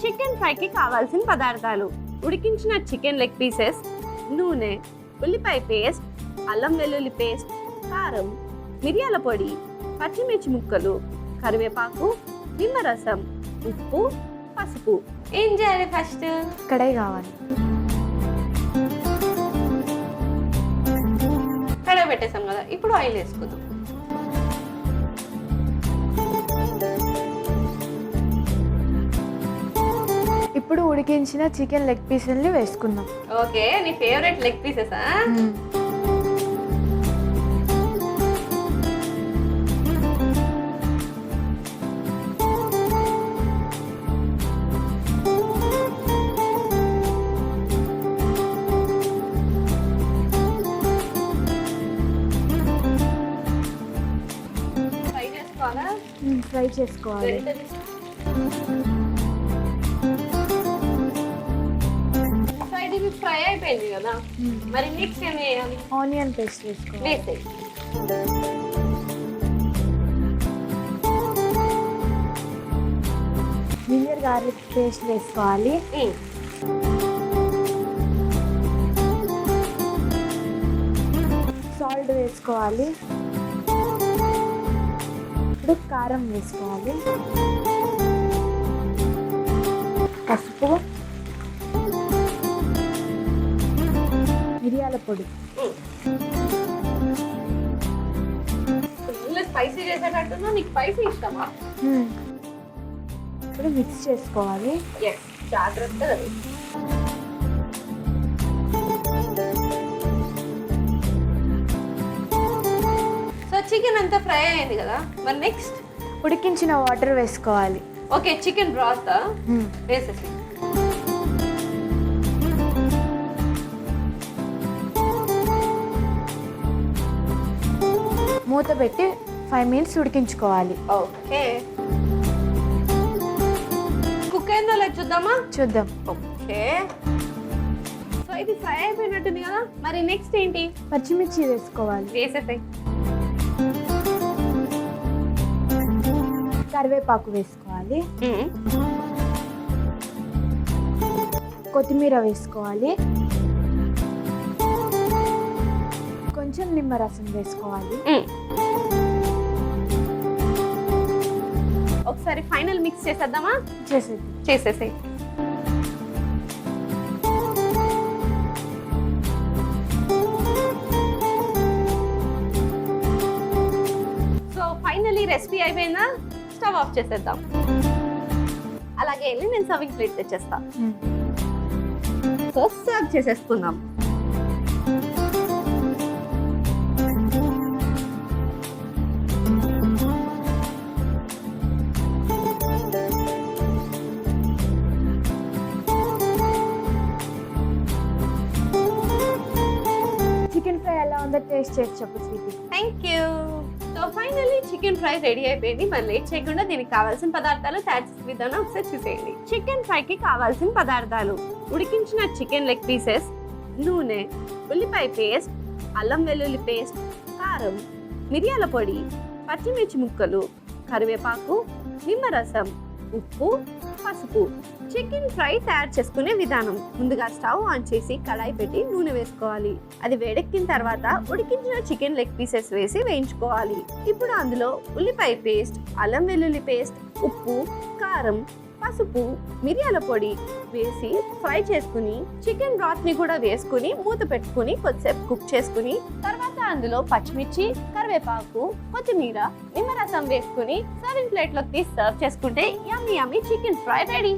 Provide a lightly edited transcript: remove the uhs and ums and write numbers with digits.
Chicken ఫ్రైకి కావాల్సిన పదార్థాలు: ఉడికించిన చికెన్ లెగ్ పీసెస్, నూనె, ఉల్లిపాయ పేస్ట్, అల్లం వెల్లుల్లి పేస్ట్, కారం, మిరియాల పొడి, పచ్చిమిర్చి ముక్కలు, కరివేపాకు, నిమ్మరసం, ఉప్పు, పసుపు. ఏం చేయాలి? ఫస్ట్ కడాయి కావాలి. కడాయి పెట్టేసాం కదా, ఇప్పుడు ఆయిల్ వేసుకుందాం. ఇప్పుడు ఉడికించిన చికెన్ లెగ్ పీసుల్ని వేసుకుందాం. ఓకే, నీ ఫేవరెట్ లెగ్ పీసెసా? ఫ్రై చేసుకోవాలా? ఫ్రై చేసుకోవాలి. ఇది ఫ్రై అయిపోయింది కదా, మరి నెక్స్ట్ ఏం వేయాలి? ఆనియన్ పేస్ట్ వేసుకోవాలి. వేసేయి. జింజర్ గార్లిక్ పేస్ట్ వేసుకోవాలి. సాల్ట్ వేసుకోవాలి. ఇప్పుడు కారం వేసుకోవాలి. పసుపు, మిరియాల పొడి. ఫుల్ స్పైసీ చేసేటట్టున్నా, నీకు స్పైసీ ఇష్టమా? ఇప్పుడు మిక్స్ చేసుకోవాలి. ఎస్, జాగ్రత్తగా. సో చికెన్ అంతా ఫ్రై అయింది కదా, మరి నెక్స్ట్ ఉడికించిన వాటర్ వేసుకోవాలి. ఓకే, చికెన్ బ్రాత్ వేసేసి. మూత పెట్టి 5 minutes ఉడికించుకోవాలి. ఓకే, కుక్ అయిందో లేదు చూద్దామా? చూద్దాం. ఓకే, సో ఇది ఫ్రై అయిపోయినట్టుంది కదా, మరి నెక్స్ట్ ఏంటి? పచ్చిమిర్చి వేసుకోవాలి. వేసేసాయి. కరివేపాకు వేసుకోవాలి. కొత్తిమీర వేసుకోవాలి. కొంచెం నిమ్మరసం వేసుకోవాలి. ఒకసారి ఫైనల్ మిక్స్ చేసేద్దామా? చేసేసాయి. సో ఫైనల్లీ రెసిపీ అయిపోయిందా? స్టవ్ ఆఫ్ చేసేద్దాం. అలాగే వెళ్ళి నేను సర్వింగ్ ప్లేట్ తెచ్చేస్తా. సో సర్వ్ చేసేసుకుందాం. చికెన్ ఫ్రై ఎలా ఉందో టేస్ట్ చేసి చెప్పు sweetie. Thank you. So finally chicken fry ready అయిపోయింది. మరి లేట్ చేయకుండా దీనికి కావాల్సిన పదార్థాలు తయారు చేసే విధానం ఒకసారి చూసేయండి. చికెన్ ఫ్రైకి కావాల్సిన పదార్థాలు: ఉడికించిన చికెన్ లెగ్ పీసెస్, నూనె, ఉల్లిపాయ పేస్ట్, అల్లం వెల్లుల్లి పేస్ట్, కారం, మిరియాల పొడి, పచ్చిమిర్చి ముక్కలు, కరివేపాకు, నిమ్మరసం, ఉప్పు, పసుపు. చికెన్ ఫ్రై తయారు చేసుకునే విధానం: ముందుగా స్టవ్ ఆన్ చేసి కడాయి పెట్టి నూనె వేసుకోవాలి. అది వేడెక్కిన తర్వాత ఉడికించిన చికెన్ లెగ్ పీసెస్ వేసి వేయించుకోవాలి. ఇప్పుడు అందులో ఉల్లిపాయ పేస్ట్, అల్లం వెల్లుల్లి పేస్ట్, ఉప్పు, కారం, పసుపు, మిరియాల పొడి వేసి ఫ్రై చేసుకుని చికెన్ బ్రాత్ ని కూడా వేసుకుని మూత పెట్టుకుని కొద్దిసేపు కుక్ చేసుకుని తర్వాత అందులో పచ్చిమిర్చి, కరివేపాకు, కొత్తిమీర, నిమ్మరసం వేసుకుని సర్వింగ్ ప్లేట్ లోకి తీసి సర్వ్ చేసుకుంటే యమ్మీ యమ్మీ చికెన్ ఫ్రై రెడీ.